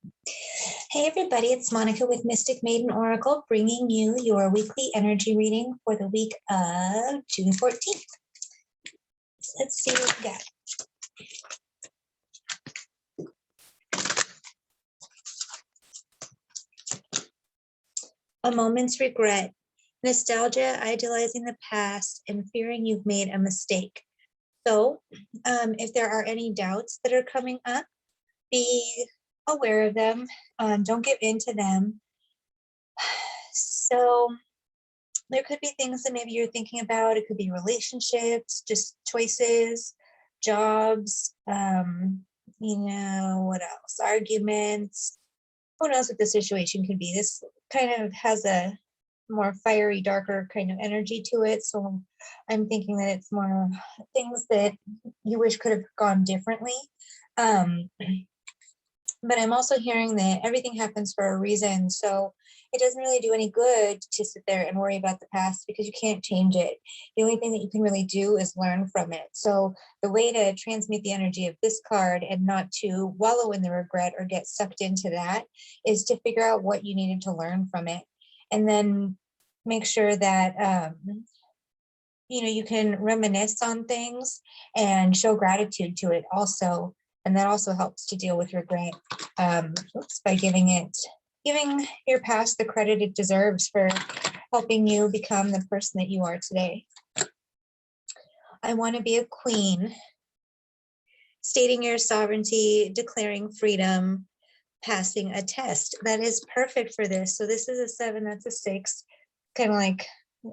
Hey everybody, it's Monica with Mystic Maiden Oracle, bringing you your weekly energy reading for the week of June 14th. Let's see what we got. A moment's regret, nostalgia, idealizing the past, and fearing you've made a mistake. So if there are any doubts that are coming up, be aware of them. Don't give in to them. So there could be things that maybe you're thinking about. It could be relationships, just choices, jobs, what else? Arguments. Who knows what the situation could be? This kind of has a more fiery, darker kind of energy to it. So I'm thinking that it's more things that you wish could have gone differently. But I'm also hearing that everything happens for a reason. So it doesn't really do any good to sit there and worry about the past because you can't change it. The only thing that you can really do is learn from it. So the way to transmute the energy of this card and not to wallow in the regret or get sucked into that is to figure out what you needed to learn from it. And then make sure that, you can reminisce on things and show gratitude to it also. And that also helps to deal with regret by giving your past the credit it deserves for helping you become the person that you are today. I want to be a queen, stating your sovereignty, declaring freedom, passing a test. That is perfect for this. So this is a 7, that's a 6, kind of like,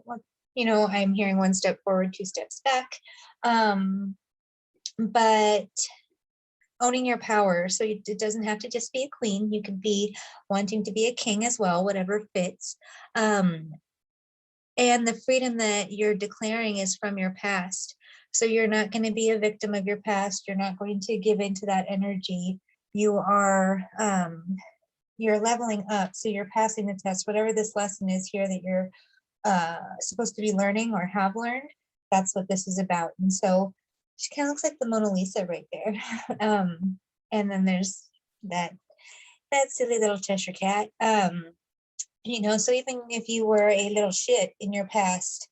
I'm hearing 1 step forward, 2 steps back. But owning your power. So it doesn't have to just be a queen. You could be wanting to be a king as well, whatever fits. And the freedom that you're declaring is from your past. So you're not going to be a victim of your past. You're not going to give into that energy. You are, you're leveling up. So you're passing the test, whatever this lesson is here that you're supposed to be learning or have learned. That's what this is about. And so she kind of looks like the Mona Lisa right there. And then there's that silly little Cheshire cat. So even if you were a little shit in your past,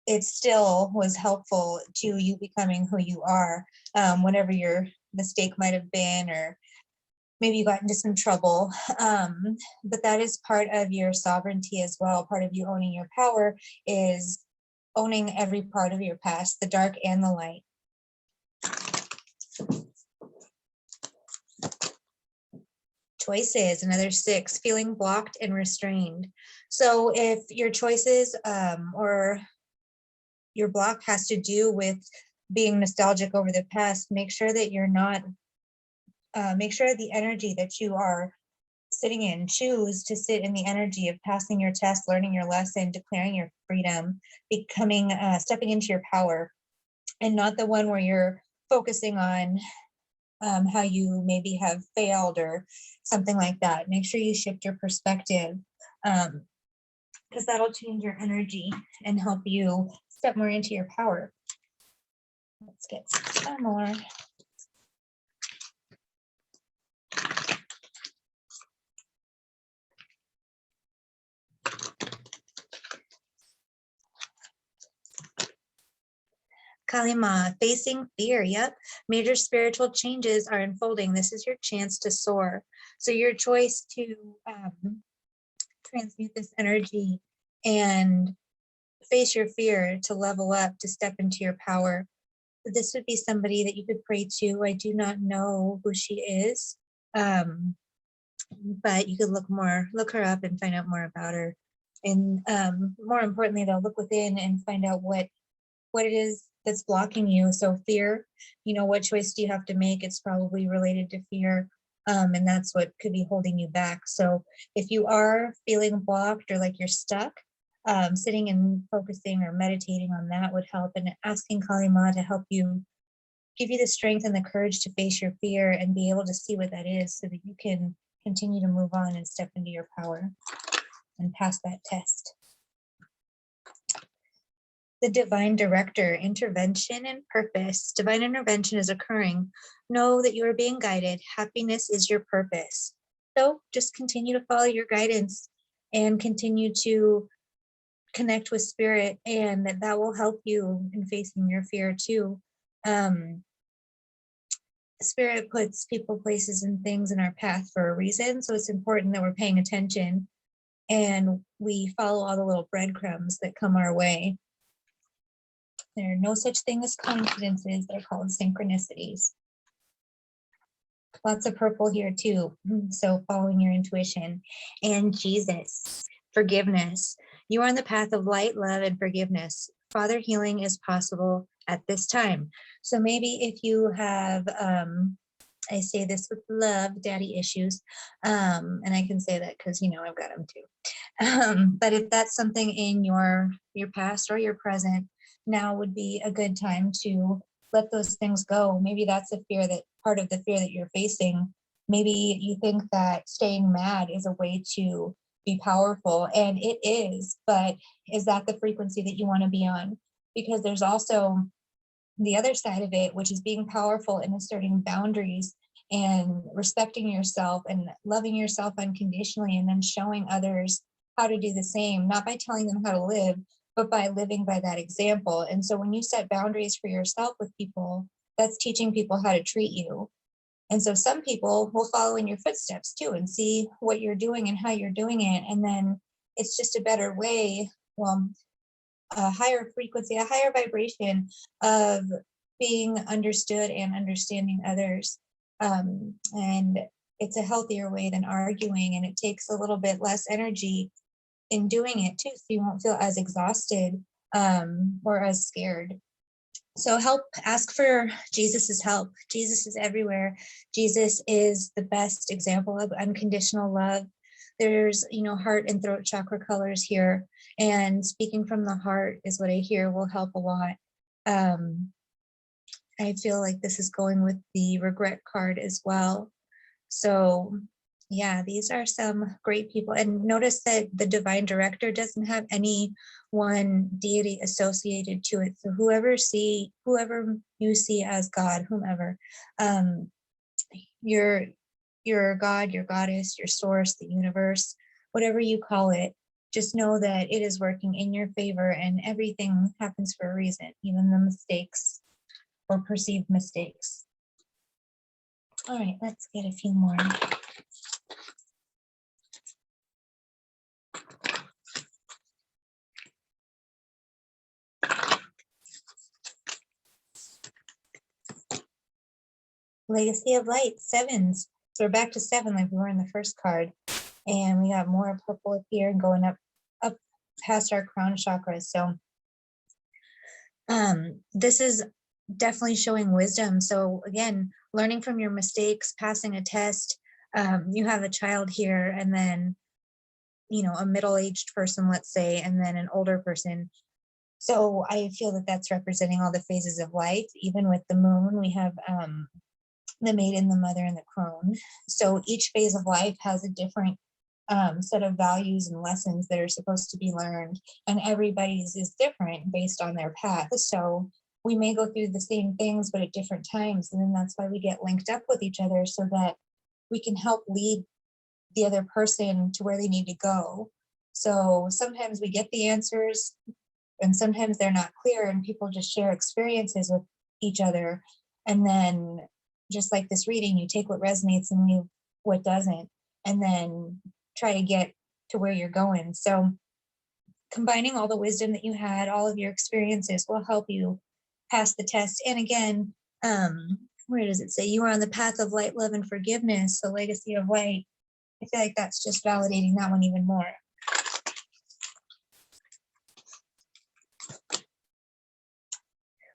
it still was helpful to you becoming who you are, whatever your mistake might have been, or maybe you got into some trouble. But that is part of your sovereignty as well. Part of you owning your power is owning every part of your past, the dark and the light. Choices, another 6, feeling blocked and restrained. So if your choices or your block has to do with being nostalgic over the past, make sure that you're not, make sure the energy that you are sitting in, choose to sit in the energy of passing your test, learning your lesson, declaring your freedom, becoming, stepping into your power, and not the one where you're focusing on how you maybe have failed or something like that. Make sure you shift your perspective because that'll change your energy and help you step more into your power. Let's get some more. Kalima, facing fear. Yep. Major spiritual changes are unfolding. This is your chance to soar. So your choice to transmute this energy and face your fear, to level up, to step into your power. This would be somebody that you could pray to. I do not know who she is, but you could look her up and find out more about her. And more importantly, though, look within and find out what it is that's blocking you. So fear, what choice do you have to make? It's probably related to fear. And that's what could be holding you back. So if you are feeling blocked or like you're stuck, sitting and focusing or meditating on that would help, and asking Kali Ma to help you, give you the strength and the courage to face your fear and be able to see what that is so that you can continue to move on and step into your power and pass that test. The divine director, intervention and purpose. Divine intervention is occurring. Know that you are being guided. Happiness is your purpose. though, just continue to follow your guidance and continue to connect with spirit, and that will help you in facing your fear too. um Spirit puts people, places, and things in our path for a reason, so it's important that we're paying attention and we follow all the little breadcrumbs that come our way. There are no such thing as coincidences, they're called synchronicities. Lots of purple here too, so following your intuition. And Jesus, forgiveness. You are on the path of light, love, and forgiveness. Father, healing is possible at this time. So maybe if you have, I say this with love, daddy issues, and I can say that because, I've got them too. But if that's something in your past or your present, now would be a good time to let those things go. Maybe that's a fear, that part of the fear that you're facing. Maybe you think that staying mad is a way to be powerful, and it is, but is that the frequency that you want to be on? Because there's also the other side of it, which is being powerful and asserting boundaries and respecting yourself and loving yourself unconditionally, and then showing others how to do the same, not by telling them how to live, but by living by that example. And so when you set boundaries for yourself with people, that's teaching people how to treat you. And so some people will follow in your footsteps too and see what you're doing and how you're doing it. And then it's just a better way, well, a higher frequency, a higher vibration of being understood and understanding others. And it's a healthier way than arguing, and it takes a little bit less energy in doing it too, so you won't feel as exhausted or as scared. So ask for Jesus's help. Jesus is everywhere. Jesus is the best example of unconditional love. There's, heart and throat chakra colors here, and speaking from the heart is what I hear will help a lot. I feel like this is going with the regret card as well. So yeah, these are some great people. And notice that the divine director doesn't have any one deity associated to it. So whoever you see as God, whomever, your God, your goddess, your source, the universe, whatever you call it, just know that it is working in your favor, and everything happens for a reason, even the mistakes or perceived mistakes. All right, let's get a few more. Legacy of Light, sevens. So we're back to 7 like we were in the first card. And we got more purple up here and going up past our crown chakra. So this is definitely showing wisdom. So again, learning from your mistakes, passing a test. You have a child here, and then, a middle-aged person, let's say, and then an older person. So I feel that that's representing all the phases of life. Even with the moon, we have the maiden, the mother, and the crone. So each phase of life has a different set of values and lessons that are supposed to be learned, and everybody's is different based on their path. So we may go through the same things, but at different times, and then that's why we get linked up with each other, so that we can help lead the other person to where they need to go. So sometimes we get the answers, and sometimes they're not clear, and people just share experiences with each other. And then, just like this reading, you take what resonates and leave what doesn't, and then try to get to where you're going. So combining all the wisdom that you had, all of your experiences, will help you pass the test. And again, where does it say you are on the path of light, love, and forgiveness? The legacy of light. I feel like that's just validating that one even more.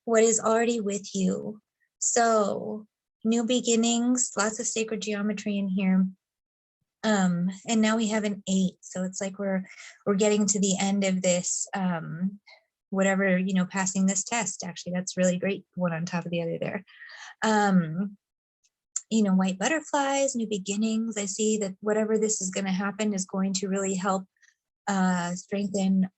What is already with you? So new beginnings, lots of sacred geometry in here. And now we have an 8. So it's like we're getting to the end of this, whatever, passing this test. Actually, that's really great. One on top of the other there. White butterflies, new beginnings. I see that whatever this is going to happen is going to really help strengthen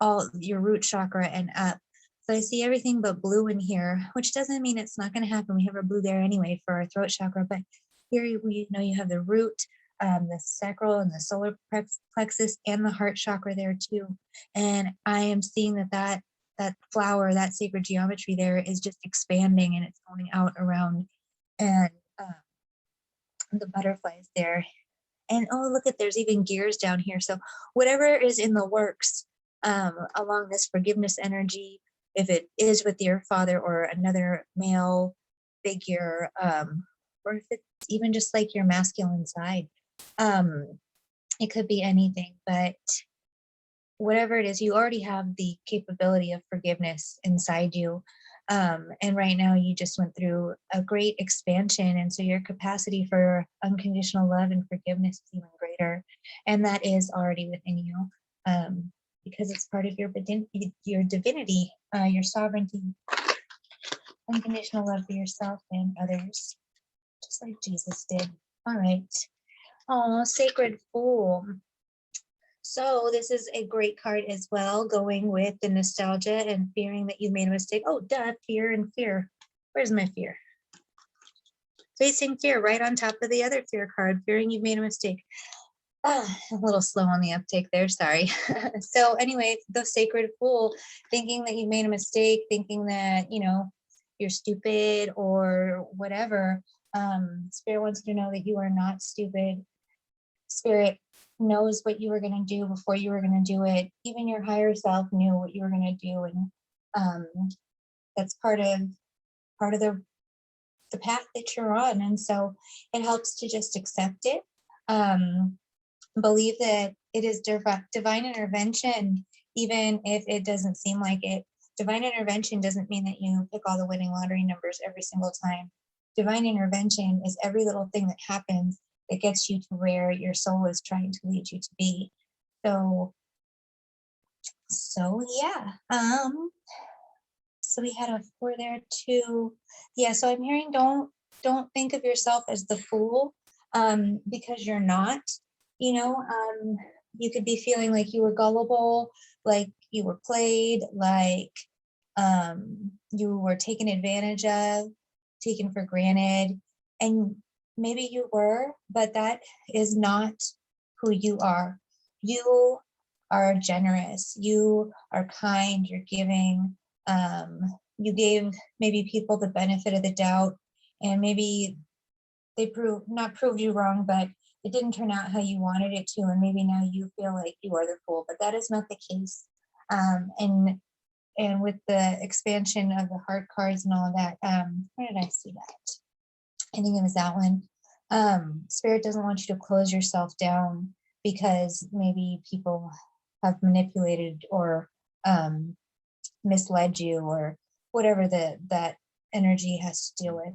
all your root chakra and up. So I see everything but blue in here, which doesn't mean it's not going to happen. We have our blue there anyway for our throat chakra, but here you have the root, the sacral and the solar plexus and the heart chakra there too. And I am seeing that flower, that sacred geometry there is just expanding and it's going out around, and the butterflies there. And oh, look at, there's even gears down here. So whatever is in the works along this forgiveness energy, if it is with your father or another male figure, or if it's even just like your masculine side, it could be anything, but whatever it is, you already have the capability of forgiveness inside you. And right now you just went through a great expansion. And so your capacity for unconditional love and forgiveness is even greater. And that is already within you, because it's part of your divinity, your sovereignty, unconditional love for yourself and others, just like Jesus did. All right. Oh, Sacred Fool. So this is a great card as well, going with the nostalgia and fearing that you made a mistake. Oh, duh, fear and fear. Where's my fear? Facing fear right on top of the other fear card, fearing you've made a mistake. A little slow on the uptake there, sorry. So anyway, the Sacred Fool, thinking that you made a mistake, thinking that, you're stupid or whatever. Spirit wants you to know that you are not stupid. Spirit knows what you were going to do before you were going to do it. Even your higher self knew what you were going to do, and that's part of the path that you're on. And so it helps to just accept it, believe that it is divine intervention, even if it doesn't seem like it. Divine intervention doesn't mean that you pick all the winning lottery numbers every single time. Divine intervention is every little thing that happens that gets you to where your soul is trying to lead you to be. So yeah. So we had a 4 there too. Yeah, so I'm hearing don't think of yourself as the fool, because you're not. You could be feeling like you were gullible, like you were played, like you were taken advantage of, taken for granted, and maybe you were, but that is not who you are. You are generous, you are kind, you're giving. You gave maybe people the benefit of the doubt, and maybe they not proved you wrong, but it didn't turn out how you wanted it to, and maybe now you feel like you are the fool, but that is not the case. And with the expansion of the heart cards and all of that, where did I see that? I think it was that one. Spirit doesn't want you to close yourself down because maybe people have manipulated or misled you or whatever that energy has to deal with.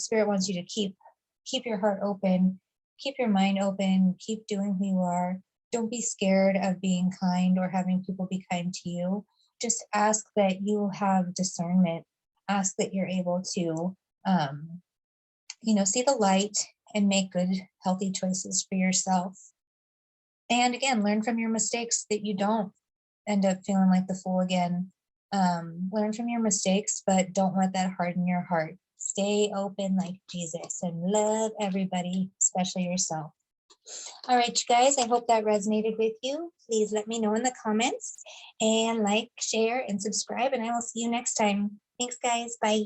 Spirit wants you to keep your heart open, keep your mind open, keep doing who you are. Don't be scared of being kind or having people be kind to you. Just ask that you have discernment. Ask that you're able to, see the light and make good, healthy choices for yourself. And again, learn from your mistakes that you don't end up feeling like the fool again. Learn from your mistakes, but don't let that harden your heart. Stay open like Jesus and love everybody, especially yourself. All right, you guys, I hope that resonated with you. Please let me know in the comments and like, share, and subscribe, and I will see you next time. Thanks, guys. Bye.